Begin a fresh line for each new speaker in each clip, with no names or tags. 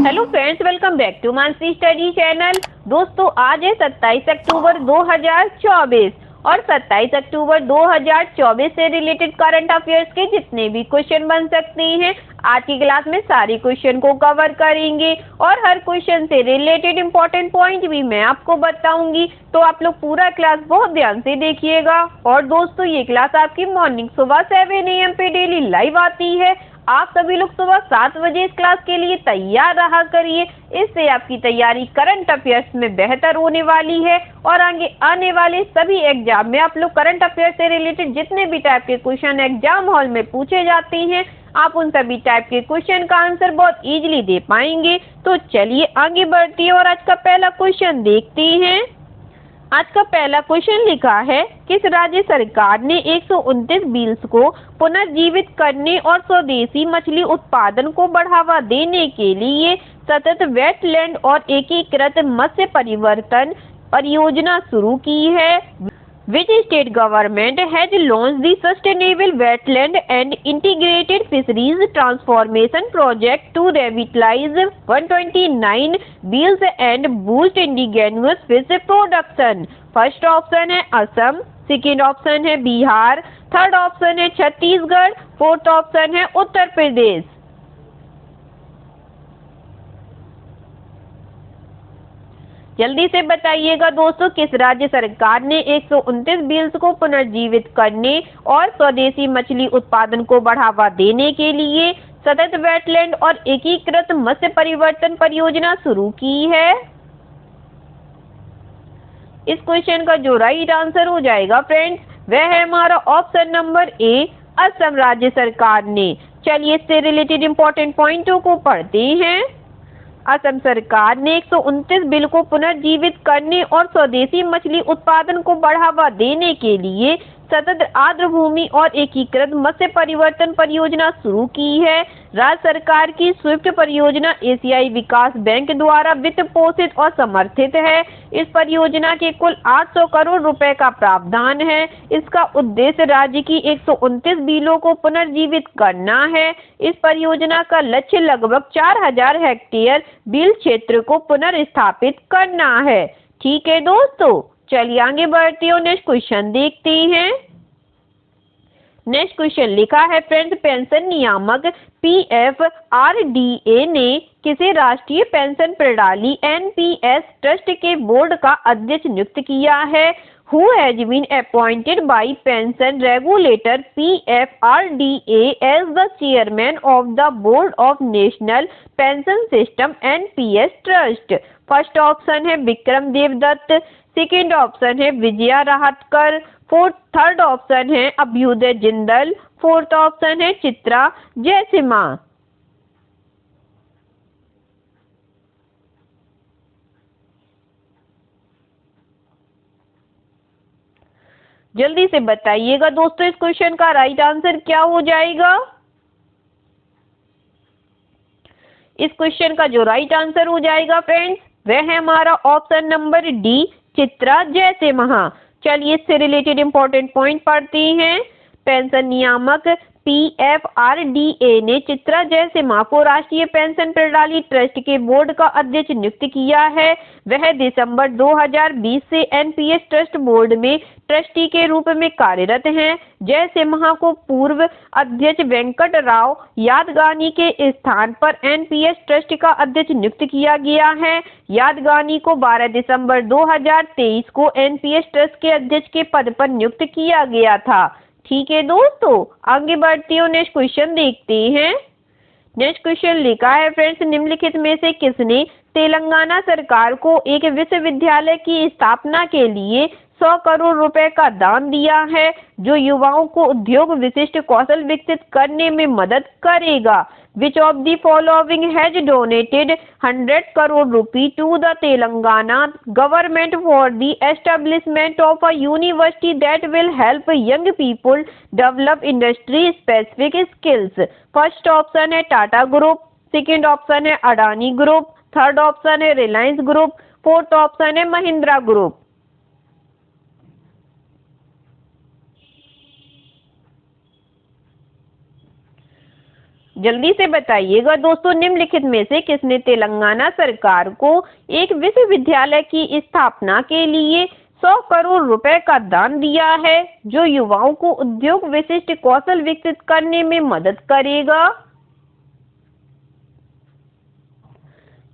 Hello friends, welcome back to Mansi study channel. दोस्तों, आज है 27 अक्टूबर 2024 और 27 अक्टूबर 2024 से रिलेटेड करंट अफेयर्स के जितने भी क्वेश्चन बन सकते हैं, आज की क्लास में सारे क्वेश्चन को कवर करेंगे और हर क्वेश्चन से रिलेटेड इंपॉर्टेंट पॉइंट भी मैं आपको बताऊंगी। तो आप लोग पूरा क्लास बहुत ध्यान से देखिएगा। और दोस्तों, ये क्लास आपकी मॉर्निंग सुबह 7 AM पे डेली लाइव आती है। आप सभी लोग सुबह 7 बजे इस क्लास के लिए तैयार रहा करिए। इससे आपकी तैयारी करंट अफेयर्स में बेहतर होने वाली है और आगे आने वाले सभी एग्जाम में आप लोग करंट अफेयर्स से रिलेटेड जितने भी टाइप के क्वेश्चन एग्जाम हॉल में पूछे जाते हैं, आप उन सभी टाइप के क्वेश्चन का आंसर बहुत इजीली दे पाएंगे। तो चलिए आगे बढ़ते हैं और आज का पहला क्वेश्चन देखते हैं। आज का पहला क्वेश्चन लिखा है, किस राज्य सरकार ने 129 बिल्स को पुनर्जीवित करने और स्वदेशी मछली उत्पादन को बढ़ावा देने के लिए सतत वेटलैंड और एकीकृत मत्स्य परिवर्तन परियोजना शुरू की है? Which state government has launched the Sustainable Wetland and Integrated Fisheries Transformation Project to revitalize 129 bills and boost indigenous fish production? First option है असम, सेकेंड ऑप्शन है बिहार, थर्ड ऑप्शन है छत्तीसगढ़, फोर्थ ऑप्शन है उत्तर प्रदेश। जल्दी से बताइएगा दोस्तों, किस राज्य सरकार ने 129 बिल्स को पुनर्जीवित करने और स्वदेशी मछली उत्पादन को बढ़ावा देने के लिए सतत वेटलैंड और एकीकृत मत्स्य परिवर्तन परियोजना शुरू की है? इस क्वेश्चन का जो राइट आंसर हो जाएगा फ्रेंड्स, वह है हमारा ऑप्शन नंबर ए, असम राज्य सरकार ने। चलिए इससे रिलेटेड इंपॉर्टेंट पॉइंटों को पढ़ते हैं। असम सरकार ने 129 बिल को पुनर्जीवित करने और स्वदेशी मछली उत्पादन को बढ़ावा देने के लिए सतत आर्द्र भूमि और एकीकृत मत्स्य परिवर्तन परियोजना शुरू की है। राज्य सरकार की स्विफ्ट परियोजना एशियाई विकास बैंक द्वारा वित्त पोषित और समर्थित है। इस परियोजना के कुल 800 करोड़ रुपए का प्रावधान है। इसका उद्देश्य राज्य की 129 बिलों को पुनर्जीवित करना है। इस परियोजना का लक्ष्य लगभग 4000 हेक्टेयर बिल क्षेत्र को पुनर्स्थापित करना है। ठीक है दोस्तों, चलिए आगे बढ़ते हैं, नेक्स्ट क्वेश्चन देखते हैं। नेक्स्ट क्वेश्चन लिखा है फ्रेंड्स, पेंशन नियामक PFRDA ने किसे राष्ट्रीय पेंशन प्रणाली NPS ट्रस्ट के बोर्ड का अध्यक्ष नियुक्त किया है? Who has been appointed by pension regulator PFRDA as the chairman of the board of National Pension System NPS Trust? First option है विक्रम देवदत्त, सेकेंड ऑप्शन है विजया राहतकर, थर्ड ऑप्शन है अभ्युदय जिंदल, फोर्थ ऑप्शन है चित्रा जयसिम्हा। जल्दी से बताइएगा दोस्तों, इस क्वेश्चन का राइट आंसर क्या हो जाएगा? इस क्वेश्चन का जो राइट आंसर हो जाएगा फ्रेंड्स, वह है हमारा option number D, Chitra Jayasimha. चलिए इससे रिलेटेड इंपॉर्टेंट पॉइंट पढ़ते हैं। पेंशन नियामक PFRDA ने चित्रा जयसिम्हा को राष्ट्रीय पेंशन प्रणाली ट्रस्ट के बोर्ड का अध्यक्ष नियुक्त किया है। वह दिसंबर 2020 से NPS ट्रस्ट बोर्ड में ट्रस्टी के रूप में कार्यरत हैं। जयसिम्हा को पूर्व अध्यक्ष वेंकट राव यादगानी के स्थान पर NPS ट्रस्ट का अध्यक्ष नियुक्त किया गया है। यादगानी को 12 दिसंबर 2023 को NPS ट्रस्ट के अध्यक्ष के पद पर नियुक्त किया गया था। ठीक है दोस्तों, आगे बढ़ते हो, नेक्स्ट क्वेश्चन देखते हैं। नेक्स्ट क्वेश्चन लिखा है फ्रेंड्स, निम्नलिखित में से किसने तेलंगाना सरकार को एक विश्वविद्यालय की स्थापना के लिए 100 करोड़ रुपए का दान दिया है, जो युवाओं को उद्योग विशिष्ट कौशल विकसित करने में मदद करेगा? Which of the following has donated 100 crore rupee to the Telangana government for the establishment of a university that will help young people develop industry specific skills? First option है टाटा ग्रुप, सेकेंड ऑप्शन है Adani group, third option है Reliance group, fourth option है Mahindra group. जल्दी से बताइएगा दोस्तों, निम्नलिखित में से किसने तेलंगाना सरकार को एक विश्वविद्यालय की स्थापना के लिए 100 करोड़ रुपए का दान दिया है, जो युवाओं को उद्योग विशिष्ट कौशल विकसित करने में मदद करेगा?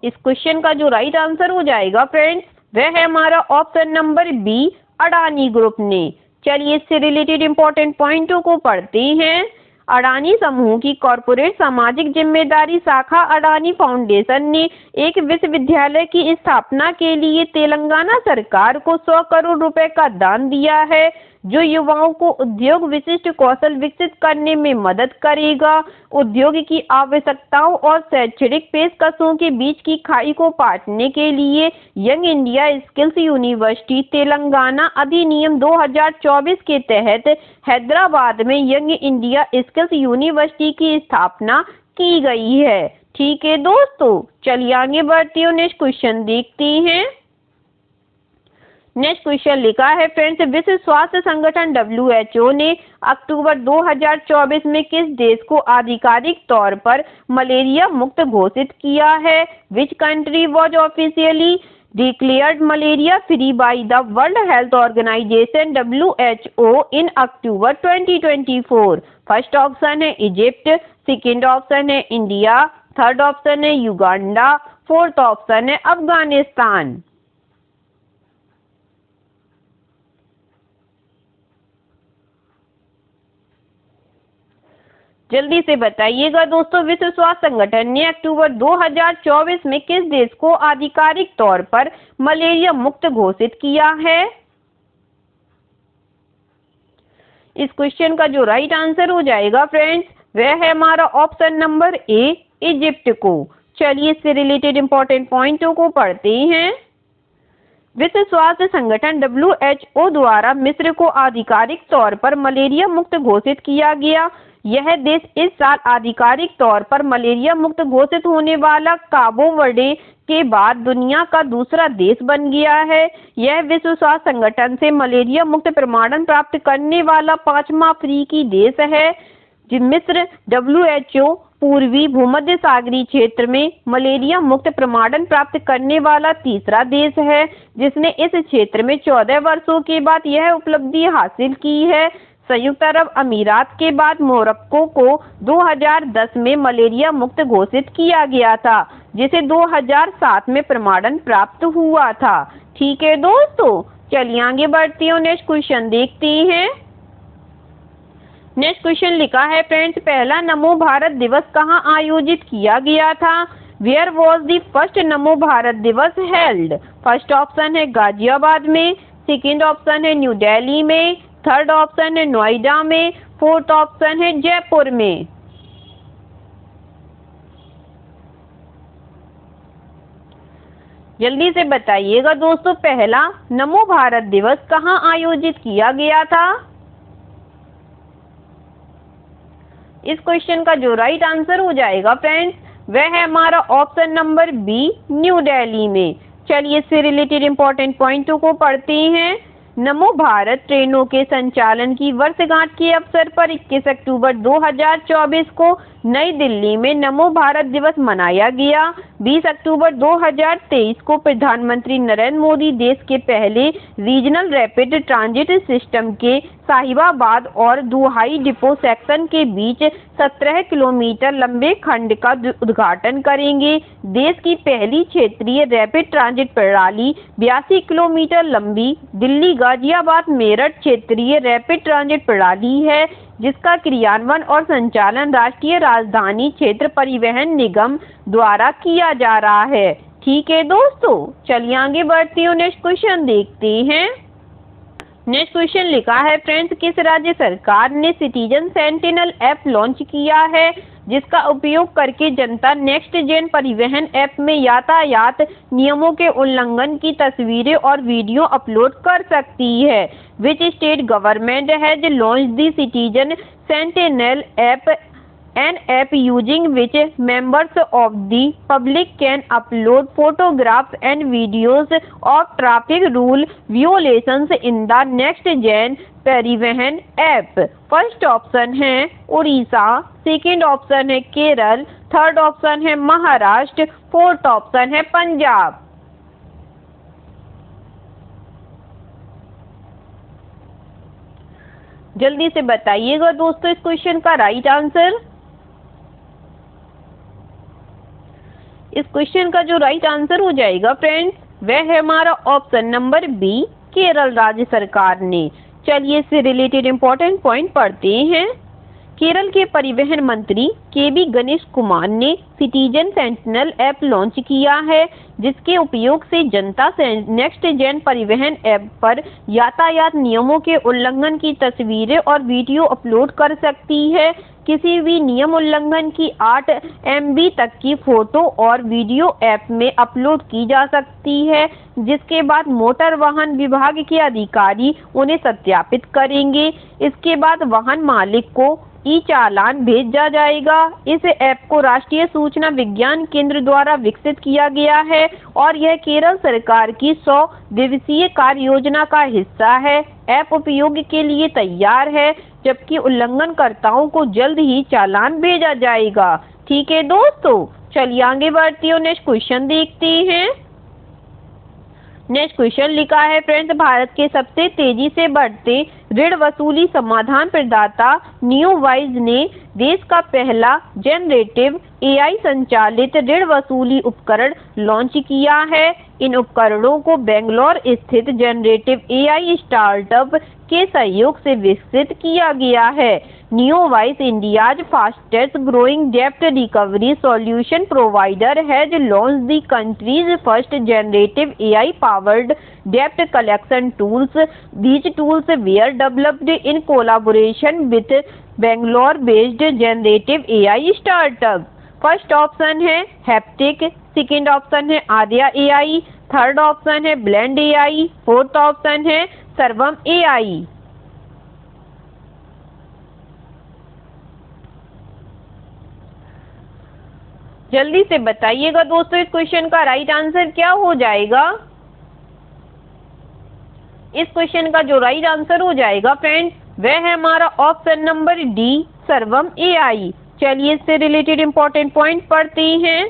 इस क्वेश्चन का जो राइट आंसर हो जाएगा फ्रेंड्स, वह है हमारा option number B, Adani group ने। चलिए इससे रिलेटेड इंपॉर्टेंट पॉइंटों को पढ़ते हैं। अडानी समूह की कॉरपोरेट सामाजिक जिम्मेदारी शाखा अडानी फाउंडेशन ने एक विश्वविद्यालय की स्थापना के लिए तेलंगाना सरकार को 100 करोड़ रुपए का दान दिया है, जो युवाओं को उद्योग विशिष्ट कौशल विकसित करने में मदद करेगा। उद्योग की आवश्यकताओं और शैक्षणिक पेशकशों के बीच की खाई को पाटने के लिए young India skills university Telangana अधिनियम 2024 के तहत हैदराबाद में यंग इंडिया स्किल्स यूनिवर्सिटी की स्थापना की गई है। ठीक है दोस्तों, चलिए आगे बढ़ते हैं, नेक्स्ट क्वेश्चन देखते हैं। नेक्स्ट क्वेश्चन लिखा है फ्रेंड्स, विश्व स्वास्थ्य संगठन WHO ने अक्टूबर 2024 में किस देश को आधिकारिक तौर पर मलेरिया मुक्त घोषित किया है? Which country was officially declared malaria free by the World Health Organization WHO in October 2024? First option है इजिप्ट, सेकेंड ऑप्शन है इंडिया, थर्ड ऑप्शन है युगांडा, फोर्थ ऑप्शन है अफगानिस्तान। जल्दी से बताइएगा दोस्तों, विश्व स्वास्थ्य संगठन ने अक्टूबर 2024 में किस देश को आधिकारिक तौर पर मलेरिया मुक्त घोषित किया है? इस क्वेश्चन का जो राइट आंसर हो जाएगा फ्रेंड्स, वह है हमारा ऑप्शन नंबर ए, इजिप्ट को। चलिए इससे रिलेटेड इंपॉर्टेंट पॉइंटों को पढ़ते हैं। विश्व स्वास्थ्य संगठन WHO द्वारा मिस्र को आधिकारिक तौर पर मलेरिया मुक्त घोषित किया गया। यह देश इस साल आधिकारिक तौर पर मलेरिया मुक्त घोषित होने वाला काबो वर्डे के बाद दुनिया का दूसरा देश बन गया है। यह विश्व स्वास्थ्य संगठन से मलेरिया मुक्त प्रमाणन प्राप्त करने वाला 5वां अफ्रीकी देश है। मिस्र WHO पूर्वी भूमध्य सागरीय क्षेत्र में मलेरिया मुक्त प्रमाणन प्राप्त करने वाला तीसरा देश है, जिसने इस क्षेत्र में 14 वर्षों के बाद यह उपलब्धि हासिल की है। संयुक्त अरब अमीरात के बाद मोरक्को को 2010 में मलेरिया मुक्त घोषित किया गया था, जिसे 2007 में प्रमाणन प्राप्त हुआ था। ठीक है दोस्तों, चलिए आगे बढ़ते हैं, नेक्स्ट क्वेश्चन देखते हैं। नेक्स्ट क्वेश्चन लिखा है फ्रेंड्स, पहला नमो भारत दिवस कहाँ आयोजित किया गया था? वेयर वॉज द फर्स्ट नमो भारत दिवस हेल्ड? फर्स्ट ऑप्शन है गाजियाबाद में, सेकेंड ऑप्शन है न्यू दिल्ली में, थर्ड ऑप्शन है नोएडा में, फोर्थ ऑप्शन है जयपुर में। जल्दी से बताइएगा दोस्तों, पहला नमो भारत दिवस कहाँ आयोजित किया गया था? इस क्वेश्चन का जो राइट आंसर हो जाएगा फ्रेंड्स, वह है हमारा option number B, New Delhi में। चलिए इससे रिलेटेड इंपॉर्टेंट पॉइंटों को पढ़ते हैं। नमो भारत ट्रेनों के संचालन की वर्षगांठ के अवसर पर 21 अक्टूबर 2024 को नई दिल्ली में नमो भारत दिवस मनाया गया। 20 अक्टूबर 2023 को प्रधानमंत्री नरेंद्र मोदी देश के पहले रीजनल रैपिड ट्रांजिट सिस्टम के साहिबाबाद और दुहाई डिपो सेक्शन के बीच 17 किलोमीटर लंबे खंड का उद्घाटन करेंगे। देश की पहली क्षेत्रीय रैपिड ट्रांजिट प्रणाली 82 किलोमीटर लंबी दिल्ली गाजियाबाद मेरठ क्षेत्रीय रैपिड ट्रांजिट प्रणाली है, जिसका क्रियान्वयन और संचालन राष्ट्रीय राजधानी क्षेत्र परिवहन निगम द्वारा किया जा रहा है। ठीक है दोस्तों, चलिए आगे बढ़ते हैं, नेक्स्ट क्वेश्चन देखते हैं। नेक्स्ट क्वेश्चन लिखा है फ्रेंड्स, किस राज्य सरकार ने सिटीजन सेंटिनल ऐप लॉन्च किया है, जिसका उपयोग करके जनता नेक्स्ट जेन परिवहन ऐप में यातायात नियमों के उल्लंघन की तस्वीरें और वीडियो अपलोड कर सकती है? Which state government has launched the citizen sentinel app an app using which members of the public can upload photographs and videos of traffic rule violations in the next gen परिवहन app. First option है Orissa, second option है Kerala, third option है Maharashtra, fourth option है पंजाब। जल्दी से बताइएगा दोस्तों इस क्वेश्चन का राइट आंसर। इस क्वेश्चन का जो राइट आंसर हो जाएगा फ्रेंड्स वह है हमारा ऑप्शन नंबर बी, केरल राज्य सरकार ने। चलिए इससे रिलेटेड इंपॉर्टेंट पॉइंट पढ़ते हैं। केरल के परिवहन मंत्री के.बी. गणेश कुमार ने सिटीजन सेंटिनल ऐप लॉन्च किया है, जिसके उपयोग से जनता नेक्स्ट जेन परिवहन ऐप पर यातायात नियमों के उल्लंघन की तस्वीरें और वीडियो अपलोड कर सकती है। किसी भी नियम उल्लंघन की 8 MB तक की फोटो और वीडियो ऐप में अपलोड की जा सकती है, जिसके बाद मोटर वाहन विभाग के अधिकारी उन्हें सत्यापित करेंगे। इसके बाद वाहन मालिक को ई-चालान भेजा जाएगा। इस ऐप को राष्ट्रीय सूचना विज्ञान केंद्र द्वारा विकसित किया गया है और यह केरल सरकार की 100 दिवसीय कार्य योजना का हिस्सा है। ऐप उपयोग के लिए तैयार है, जबकि उल्लंघनकर्ताओं को जल्द ही चालान भेजा जाएगा। ठीक है दोस्तों, चलिए आगे बढ़ते हैं, नेक्स्ट क्वेश्चन देखते हैं। नेक्स्ट क्वेश्चन लिखा है फ्रेंड्स, भारत के सबसे तेजी से बढ़ते ऋण वसूली समाधान प्रदाता न्यूवाइज ने देश का पहला जनरेटिव AI संचालित ऋण वसूली उपकरण लॉन्च किया है। इन उपकरणों को बेंगलोर स्थित जनरेटिव AI स्टार्टअप के सहयोग से विकसित किया गया है। न्यूवाइज इंडियाज फास्टेस्ट ग्रोइंग डेब्ट recovery solution provider has launched the countries first generative AI powered debt collection tools. These tools were developed in collaboration with Bangalore based generative AI startup. First option है haptic, second option है आद्या AI, third option है blend AI, fourth option है सर्वम AI। जल्दी से बताइएगा दोस्तों इस क्वेश्चन का राइट आंसर क्या हो जाएगा। इस क्वेश्चन का जो राइट आंसर हो जाएगा फ्रेंड्स वह है हमारा ऑप्शन नंबर डी, सर्वम AI। चलिए इससे रिलेटेड इंपॉर्टेंट पॉइंट पढ़ते हैं।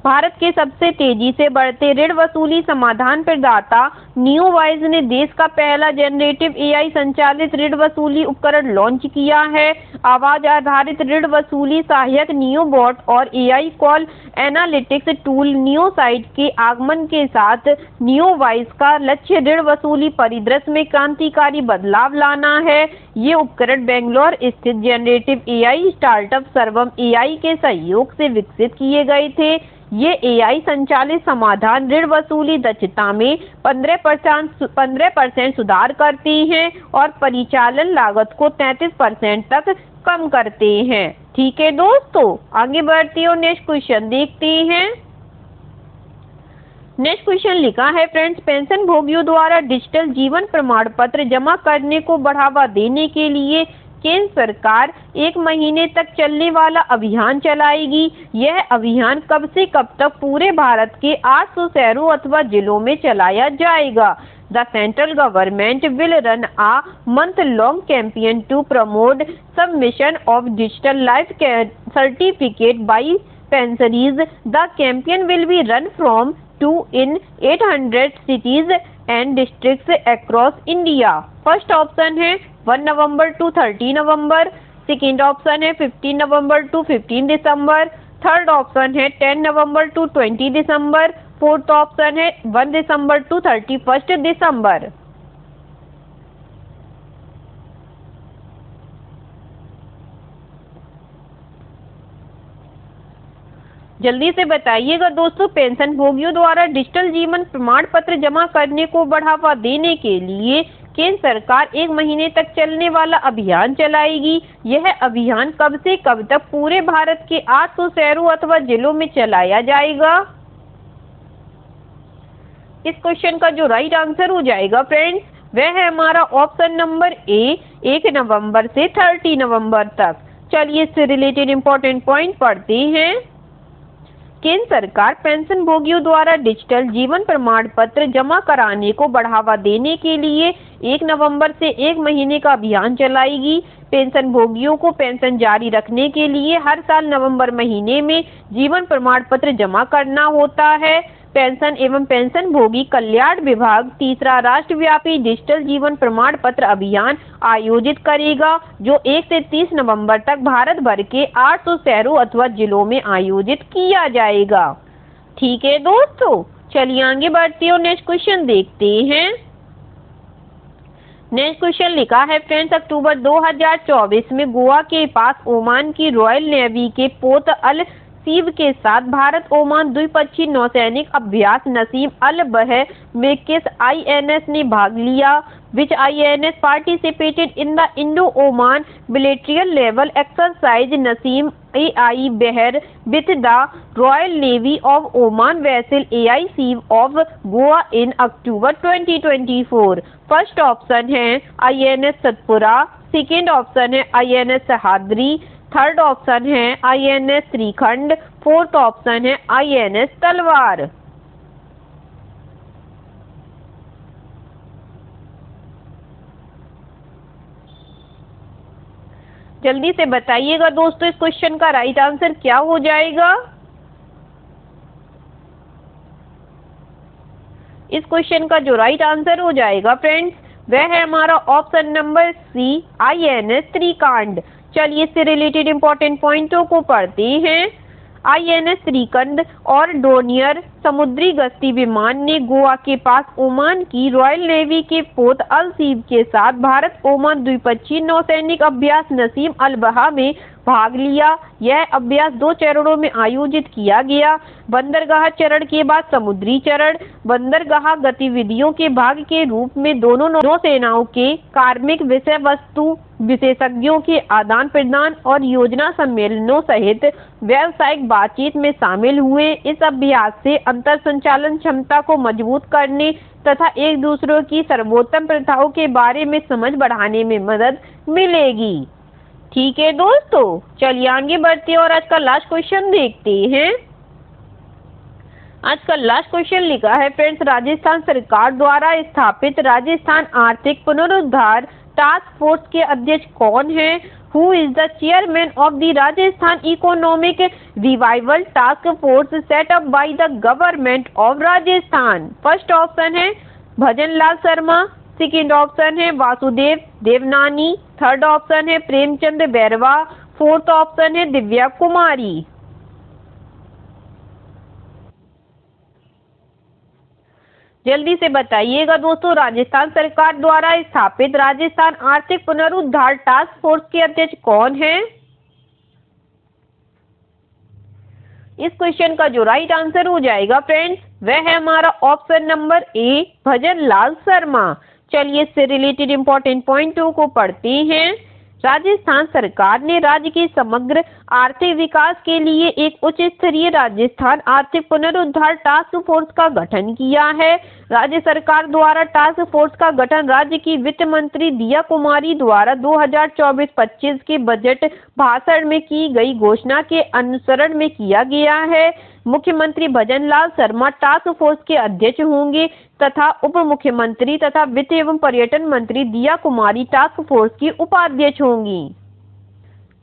भारत के सबसे तेजी से बढ़ते ऋण वसूली समाधान प्रदाता न्यूवाइज ने देश का पहला जनरेटिव AI संचालित ऋण वसूली उपकरण लॉन्च किया है। आवाज आधारित ऋण वसूली सहायक नियोबॉट और AI call analytics tool neo site के आगमन के साथ न्यूवाइज का लक्ष्य ऋण वसूली परिदृश्य में क्रांतिकारी बदलाव लाना है। ये उपकरण बेंगलोर स्थित जनरेटिव AI स्टार्टअप सर्वम AI के सहयोग से विकसित किए गए थे। ये AI संचालित समाधान ऋण वसूली दक्षता में 15% सुधार करते हैं और परिचालन लागत को 33% तक कम करते हैं। ठीक है दोस्तों, आगे बढ़ते हैं, नेक्स्ट क्वेश्चन देखते हैं। नेक्स्ट क्वेश्चन लिखा है फ्रेंड्स, पेंशन भोगियों द्वारा डिजिटल जीवन प्रमाण पत्र जमा करने को बढ़ावा देने के लिए केंद्र सरकार 1 महीने तक चलने वाला अभियान चलाएगी। यह अभियान कब से कब तक पूरे भारत के 800 शहरों अथवा जिलों में चलाया जाएगा। The central government will run a month-long campaign to promote submission of digital life certificate by pensionees. The campaign will be run from 2 in 800 cities and districts across India. First option है 1 नवंबर to 30 November, second option है 15 नवंबर to 15 December, third option है 10 नवंबर to 20 December, fourth option है 1 December two 31 दिसंबर। जल्दी से बताइएगा दोस्तों, pension भोगियों द्वारा डिजिटल जीवन प्रमाण पत्र जमा करने को बढ़ावा देने के लिए केंद्र सरकार 1 महीने तक चलने वाला अभियान चलाएगी। यह अभियान कब से कब तक पूरे भारत के 800 शहरों अथवा जिलों में चलाया जाएगा। इस क्वेश्चन का जो राइट आंसर हो जाएगा फ्रेंड्स वह है हमारा ऑप्शन नंबर ए, 1 नवंबर से 30 नवंबर तक। चलिए इससे रिलेटेड इंपॉर्टेंट पॉइंट पढ़ते हैं। केंद्र सरकार पेंशन भोगियों द्वारा डिजिटल जीवन प्रमाण पत्र जमा कराने को बढ़ावा देने के लिए 1 नवंबर से 1 महीने का अभियान चलाएगी। पेंशन भोगियों को पेंशन जारी रखने के लिए हर साल नवंबर महीने में जीवन प्रमाण पत्र जमा करना होता है। पेंशन एवं पेंशन भोगी कल्याण विभाग तीसरा राष्ट्रव्यापी डिजिटल जीवन प्रमाण पत्र अभियान आयोजित करेगा, जो 1 से 30 नवंबर तक भारत भर के 800 शहरों अथवा जिलों में आयोजित किया जाएगा। ठीक है दोस्तों, चलिए आगे बढ़ते हैं और नेक्स्ट क्वेश्चन देखते हैं। नेक्स्ट क्वेश्चन लिखा है फ्रेंड्स, अक्टूबर 2024 में गोवा के पास ओमान की रॉयल नेवी के पोत अल सीब के साथ भारत ओमान द्विपक्षीय नौसैनिक अभ्यास नसीम अल बह में किस INS ने भाग लिया? Which INS participated in the Indo-Oman bilateral level exercise Naseem AI Behr with the Royal Navy of Oman vessel AI Sieve of Goa in October 2024? First option है INS सतपुरा, सेकेंड ऑप्शन है INS Sahyadri, third option है INS shrikhand, fourth option है INS तलवार। जल्दी से बताइएगा दोस्तों, इस क्वेश्चन का राइट आंसर क्या हो जाएगा? इस क्वेश्चन का जो राइट आंसर हो जाएगा फ्रेंड्स, वह है हमारा option number C INS Trikand. चलिए इससे रिलेटेड इंपॉर्टेंट पॉइंटों को पढ़ते हैं। INS श्रीखंड और डोनियर समुद्री गश्ती विमान ने गोवा के पास ओमान की रॉयल नेवी के पोत अल सीब के साथ भारत ओमान द्विपक्षीय नौसैनिक अभ्यास नसीम अल बहा में भाग लिया। यह अभ्यास 2 चरणों में आयोजित किया गया। बंदरगाह चरण के बाद समुद्री चरण। बंदरगाह गतिविधियों के भाग के रूप में दोनों नौसेनाओं के कार्मिक विषय वस्तु विशेषज्ञों के आदान प्रदान और योजना सम्मेलनों सहित व्यावसायिक बातचीत में शामिल हुए। इस अभ्यास से अंतर संचालन क्षमता को मजबूत करने तथा एक दूसरे की सर्वोत्तम प्रथाओं के बारे में समझ बढ़ाने में मदद मिलेगी। ठीक है दोस्तों, चलिए आगे बढ़ते हैं और आज का लास्ट क्वेश्चन देखते हैं। आज का लास्ट क्वेश्चन लिखा है फ्रेंड्स, राजस्थान सरकार द्वारा स्थापित राजस्थान आर्थिक पुनरुद्धार टास्क फोर्स के अध्यक्ष कौन है? Who is the chairman of the Rajasthan economic revival task force set up by the government of Rajasthan? First option है भजन लाल शर्मा, सेकेंड ऑप्शन है वासुदेव देवनानी, थर्ड ऑप्शन है प्रेमचंद बैरवा, फोर्थ ऑप्शन है दिव्या कुमारी। जल्दी से बताइएगा दोस्तों, राजस्थान सरकार द्वारा स्थापित राजस्थान आर्थिक पुनरुद्धार टास्क फोर्स के अध्यक्ष कौन है? इस क्वेश्चन का जो राइट आंसर हो जाएगा फ्रेंड्स, वह है हमारा ऑप्शन नंबर ए भजन लाल शर्मा। चलिए इससे रिलेटेड इंपॉर्टेंट पॉइंटों को पढ़ते हैं। राजस्थान सरकार ने राज्य के समग्र आर्थिक विकास के लिए एक उच्च स्तरीय राजस्थान आर्थिक पुनरुद्धार टास्क फोर्स का गठन किया है। राज्य सरकार द्वारा टास्क फोर्स का गठन राज्य की वित्त मंत्री दिया कुमारी द्वारा 2024-25 के बजट भाषण में की गई घोषणा के अनुसरण में किया गया है। मुख्यमंत्री भजन लाल शर्मा टास्क फोर्स के अध्यक्ष होंगे तथा उप मुख्यमंत्री तथा वित्त एवं पर्यटन मंत्री दिया कुमारी टास्क फोर्स की उपाध्यक्ष होंगी।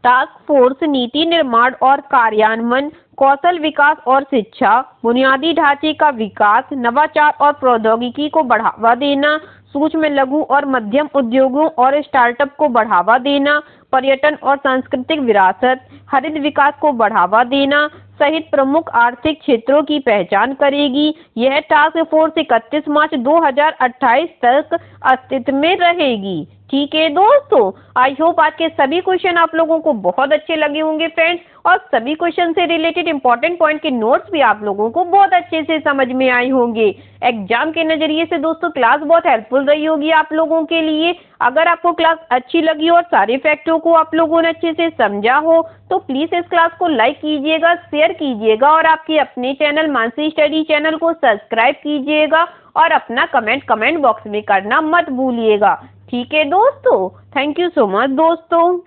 टास्क फोर्स नीति निर्माण और कार्यान्वयन, कौशल विकास और शिक्षा, बुनियादी ढांचे का विकास, नवाचार और प्रौद्योगिकी को बढ़ावा देना, सूक्ष्म लघु और मध्यम उद्योगों और स्टार्टअप को बढ़ावा देना, पर्यटन और सांस्कृतिक विरासत, हरित विकास को बढ़ावा देना सहित प्रमुख आर्थिक क्षेत्रों की पहचान करेगी। यह टास्क फोर्स 31 मार्च 2028 तक अस्तित्व में रहेगी। ठीक है दोस्तों, आई होप आज के सभी क्वेश्चन आप लोगों को बहुत अच्छे लगे होंगे फ्रेंड्स, और सभी क्वेश्चन से रिलेटेड इंपॉर्टेंट पॉइंट के नोट्स भी आप लोगों को बहुत अच्छे से समझ में आए होंगे। एग्जाम के नजरिए से दोस्तों क्लास बहुत हेल्पफुल रही होगी आप लोगों के लिए। अगर आपको क्लास अच्छी लगी और सारे फैक्टों को आप लोगों ने अच्छे से समझा हो तो प्लीज इस क्लास को लाइक कीजिएगा, शेयर कीजिएगा और आपके अपने चैनल मानसी स्टडी चैनल को सब्सक्राइब कीजिएगा और अपना कमेंट बॉक्स में करना मत भूलिएगा। ठीक है दोस्तों, थैंक यू सो मच दोस्तों।